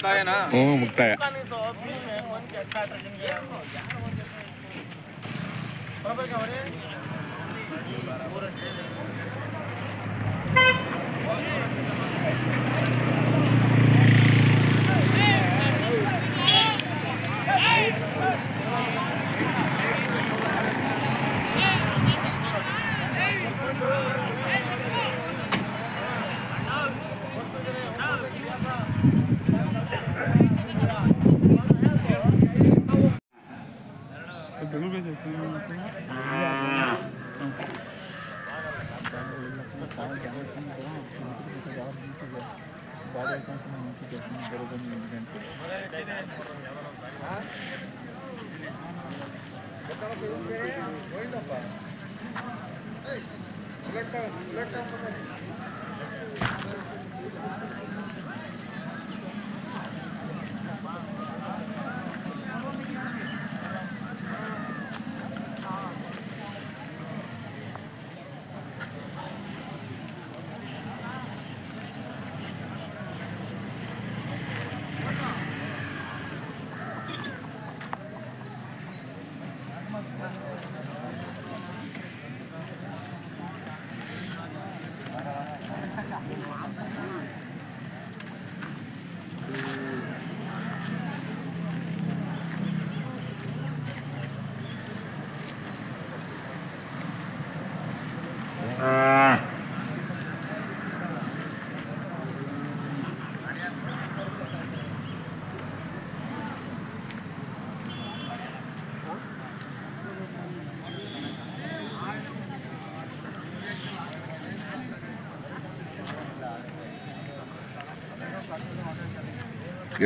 ಹ್ಞೂ ಮುಕ್ತಾಯ.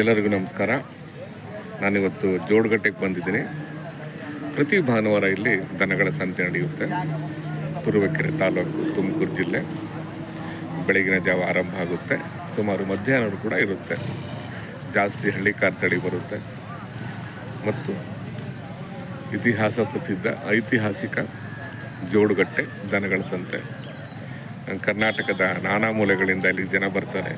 ಎಲ್ಲರಿಗೂ ನಮಸ್ಕಾರ. ನಾನಿವತ್ತು ಜೋಡಗಟ್ಟೆಗೆ ಬಂದಿದ್ದೀನಿ. ಪ್ರತಿ ಭಾನುವಾರ ಇಲ್ಲಿ ದನಗಳ ಸಂತೆ ನಡೆಯುತ್ತೆ. ತುರುವೇಕೆರೆ ತಾಲೂಕು, ತುಮಕೂರು ಜಿಲ್ಲೆ. ಬೆಳಗಿನ ಜಾವ ಆರಂಭ ಆಗುತ್ತೆ, ಸುಮಾರು ಮಧ್ಯಾಹ್ನವೂ ಕೂಡ ಇರುತ್ತೆ. ಜಾಸ್ತಿ ಹಳ್ಳಿಕಾರ್ ತಳಿ ಬರುತ್ತೆ ಮತ್ತು ಇತಿಹಾಸ ಪ್ರಸಿದ್ಧ ಐತಿಹಾಸಿಕ ಜೋಡಗಟ್ಟೆ ದನಗಳ ಸಂತೆ. ಕರ್ನಾಟಕದ ನಾನಾ ಮೂಲೆಗಳಿಂದ ಇಲ್ಲಿ ಜನ ಬರ್ತಾರೆ.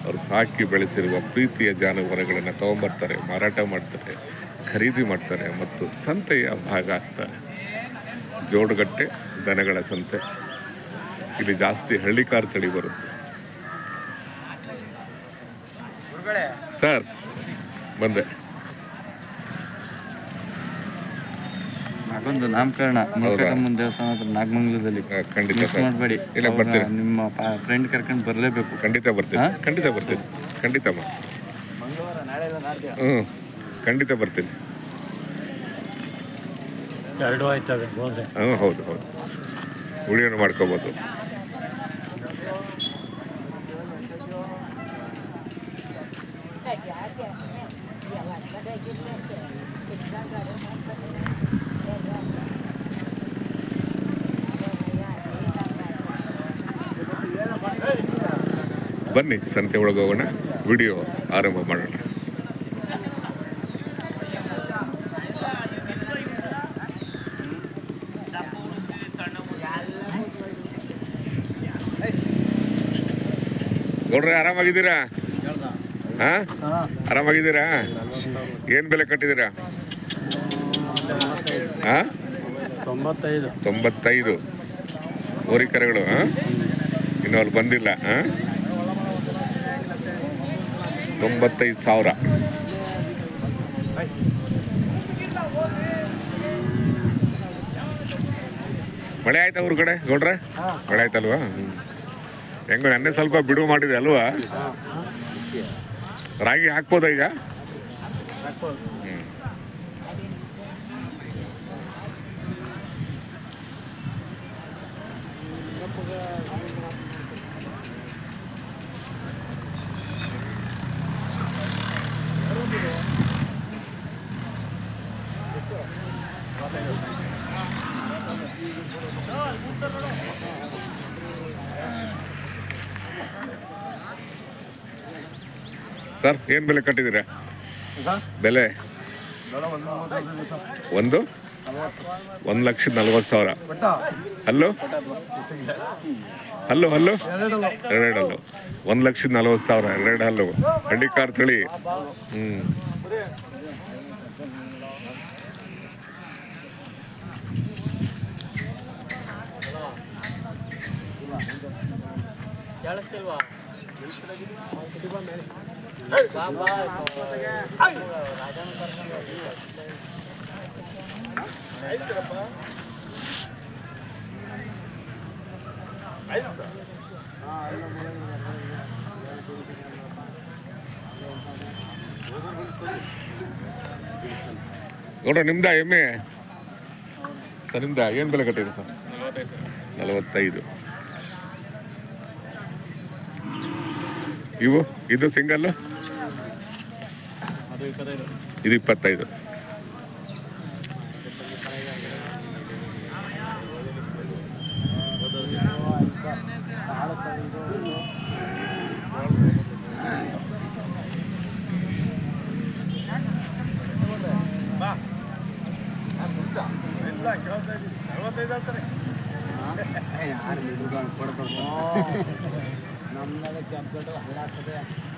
ಅವರು ಸಾಕಿ ಬೆಳೆಸಿರುವ ಪ್ರೀತಿಯ ಜಾನುವಾರುಗಳನ್ನು ತೊಗೊಂಬರ್ತಾರೆ, ಮಾರಾಟ ಮಾಡ್ತಾರೆ, ಖರೀದಿ ಮಾಡ್ತಾರೆ ಮತ್ತು ಸಂತೆಯ ಭಾಗ ಆಗ್ತಾರೆ. ಜೋಡಗಟ್ಟೆ ದನಗಳ ಸಂತೆ. ಇಲ್ಲಿ ಜಾಸ್ತಿ ಹಳ್ಳಿಕಾರ್ ತಳಿ ಬರುತ್ತೆ. ಸರ್ ಬಂದೆ. ಅದೊಂದು ನಾಮಕರಣ ದೇವಸ್ಥಾನ ನಾಗಮಂಗಲದಲ್ಲಿ. ಖಂಡಿತ ಮಾಡಬೇಡಿ. ಇಲ್ಲ ಬರ್ತೀನಿ. ನಿಮ್ಮ ಫ್ರೆಂಡ್ ಕರ್ಕೊಂಡು ಬರಲೇಬೇಕು. ಖಂಡಿತ ಬರ್ತೀನಿ. ಖಂಡಿತ ಬರ್ತೀನಿ. ಖಂಡಿತಮ್ಮ. ಹ್ಞೂ ಖಂಡಿತ ಬರ್ತೀನಿ. ಎರಡು ಆಯ್ತವೆ. ಹ್ಞೂ ಹೌದು ಹೌದು, ವಿಡಿಯೋನ ಮಾಡ್ಕೋಬೋದು. ಬನ್ನಿ ಸಂತೆ ಒಳಗೆ ಹೋಗೋಣ, ವಿಡಿಯೋ ಆರಂಭ ಮಾಡೋಣ. ನೋಡ್ರಿ, ಆರಾಮಾಗಿದ್ದೀರಾ? ಹಾಂ, ಆರಾಮಾಗಿದ್ದೀರಾ? ಏನು ಬೆಲೆ ಕಟ್ಟಿದ್ದೀರಾ? ಹಾಂ, 95 ಹೋರಿಕರೆಗಳು. ಹಾಂ, ಇನ್ನೂ ಅಲ್ಲಿ ಬಂದಿಲ್ಲ. ಹಾಂ, 95,000. ಮಳೆ ಆಯ್ತಾ ಊರ ಕಡೆ ಗೌಡ್ರೆ? ಮಳೆ ಆಯ್ತಲ್ವಾ? ಹೆಂಗ ನೆನ್ನೆ ಸ್ವಲ್ಪ ಬಿಡುವು ಮಾಡಿದೆ ಅಲ್ವಾ? ರಾಗಿ ಹಾಕ್ಬೋದ ಈಗ? ಸರ್, ಏನು ಬೆಲೆ ಕಟ್ಟಿದ್ದೀರಾ? ಬೆಲೆ ಒಂದು 1,40,000. ಹಲ್ಲು ಹಲ್ಲು ಹಲ್ಲು ಎರಡು ಹಲ್ಲು 1,40,000 ಎರಡು ಹಲ್ಲು ಹಳ್ಳಿಕಾರ್ ತಳಿ. ನೋಡ್ರ ನಿಮ್ದ ಎಮ್ಮೆ ಸರ್, ನಿಮ್ದ ಏನು ಬೆಲೆ ಕಟ್ಟಿದೆ ಸರ್? 45. ಇದು ಸಿಂಗಲ್ ಇದು 25.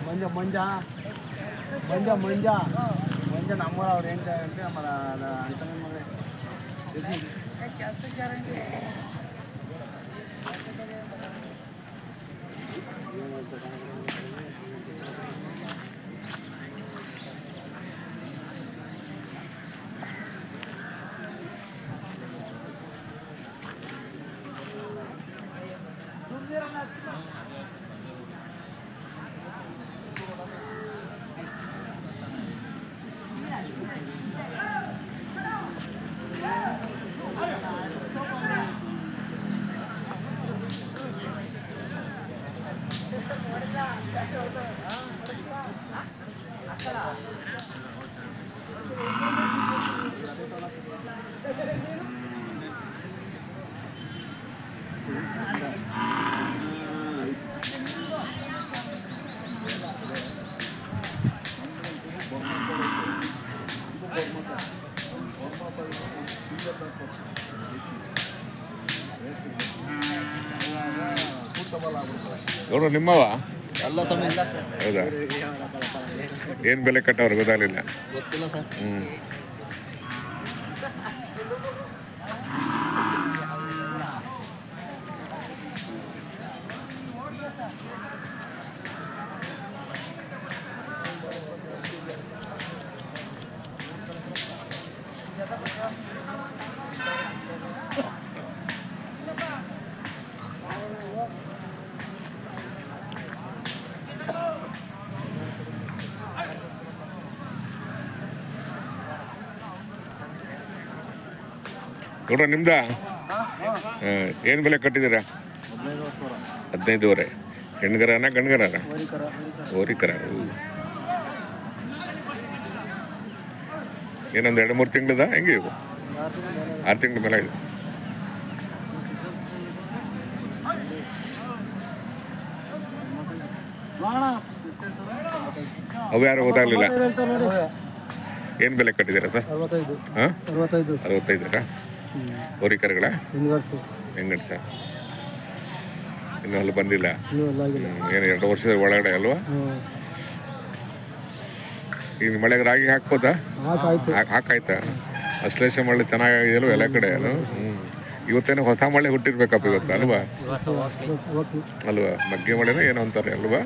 ಮಂಜ ಮಂಜ ಮಂಜ ಮಂಜ ಮಂಜ ನಮ್ಮೂರ ಅವ್ರು ఏంటంటే మన అంతనే ನೋಡು ನಿಮ್ಮವ ಎಲ್ಲ ಸಮಯ ಇಲ್ಲ ಸರ್. ಹೌದಾ? ಏನು ಬೆಲೆ ಕಟ್ಟವ್ರು ಗೊತ್ತಾಗಲಿಲ್ಲ. ಗೊತ್ತಿಲ್ಲ ಸರ್. ನೋಡ್ರ ನಿಮ್ದ ಏನು ಬೆಲೆ ಕಟ್ಟಿದ್ದೀರಾ? 15,500. ಹೆಣ್ಗರನ ಗಂಡ್ಗರನ? ಓರಿಕರ. ಏನೊಂದು 2-3 ತಿಂಗಳದ ಹೆಂಗೆ ಇವು? 6 ತಿಂಗಳ ಮೇಲೆ ಇದು. ಅವು ಯಾರು ಗೊತ್ತಾಗಲಿಲ್ಲ. ಏನು ಬೆಲೆ ಕಟ್ಟಿದ್ದೀರಾ ಸರ್? 65. ಓರಿಕರಗಳ ಹೆಂಗಡ್ ಸರ್? ಇನ್ನು ಅಲ್ಲಿ ಬಂದಿಲ್ಲ. ಏನು 2 ವರ್ಷದ ಒಳಗಡೆ ಅಲ್ವಾ? ಈಗ ಮಳೆಗೆ ರಾಗಿ ಹಾಕ್ಬೋದಾ? ಹಾಕಾಯ್ತಾ? ಅಶ್ಲೇಷ ಮಳೆ ಚೆನ್ನಾಗಿದೆಯಲ್ವ ಎಲ್ಲ ಕಡೆ? ಇವತ್ತೇನೋ ಹೊಸ ಮಳೆ ಹುಟ್ಟಿರ್ಬೇಕಪ್ಪ ಇವತ್ತು ಅಲ್ವಾ? ಮಗ್ಗೆ ಮಳೆನೋ ಏನೋ ಅಂತಾರೆ ಅಲ್ವಾ?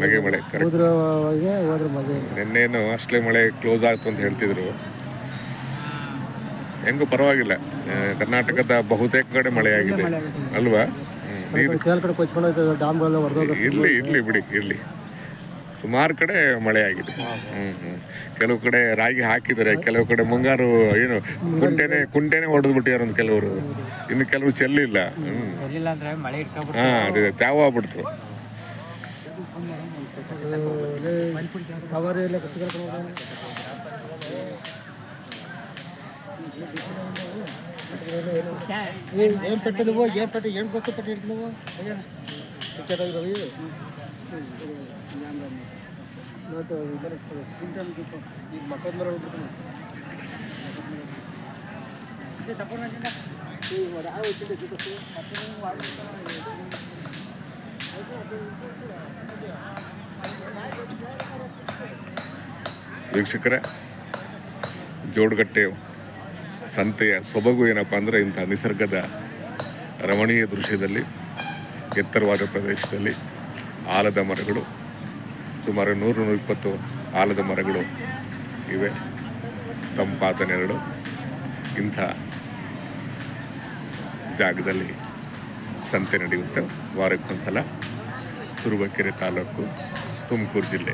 ಮಗ್ಗೆ ಮಳೆ. ನಿನ್ನೇನು ಅಷ್ಟೇ ಮಳೆ ಕ್ಲೋಸ್ ಆಯ್ತು ಅಂತ ಹೇಳ್ತಿದ್ರು. ಹೆಂಗೂ ಪರವಾಗಿಲ್ಲ. ಕರ್ನಾಟಕದ ಬಹುತೇಕ ಕಡೆ ಮಳೆ ಆಗಿದೆ ಅಲ್ವಾ? ಇರ್ಲಿ ಬಿಡಿ, ಇರ್ಲಿ. ಸುಮಾರು ಕಡೆ ಮಳೆ ಆಗಿದೆ. ಕೆಲವು ಕಡೆ ರಾಗಿ ಹಾಕಿದ್ದಾರೆ, ಕೆಲವು ಕಡೆ ಮುಂಗಾರು ಏನು ಕುಂಟೆನೆ ಹೊಡೆದು ಬಿಟ್ಟಿದ್ದಾರೆ ಅಂತ ಕೆಲವರು. ಇನ್ನು ಕೆಲವು ಚೆಲ್ಲಿಲ್ಲ. ಅದೇ ತ್ಯಾವ ಆಗ್ಬಿಡ್ತು. ఏం పెట్టు నువ్వు, ఏం వస్తు పెట్టి నువ్వు ವೀಕ್ಷಕರೇ, ಜೋಡಗಟ್ಟೆ ಸಂತೆಯ ಸೊಬಗು ಏನಪ್ಪ ಅಂದರೆ ಇಂಥ ನಿಸರ್ಗದ ರಮಣೀಯ ದೃಶ್ಯದಲ್ಲಿ ಎತ್ತರವಾದ ಪ್ರದೇಶದಲ್ಲಿ ಆಲದ ಮರಗಳು, ಸುಮಾರು 100-120 ಆಲದ ಮರಗಳು ಇವೆ, ತಂಪಾದ ನೆರಳು. ಇಂಥ ಜಾಗದಲ್ಲಿ ಸಂತೆ ನಡೆಯುತ್ತೆ ವಾರಕ್ಕೊಂದ್ಸಲ. ತುರುವೇಕೆರೆ ತಾಲೂಕು, ತುಮಕೂರು ಜಿಲ್ಲೆ.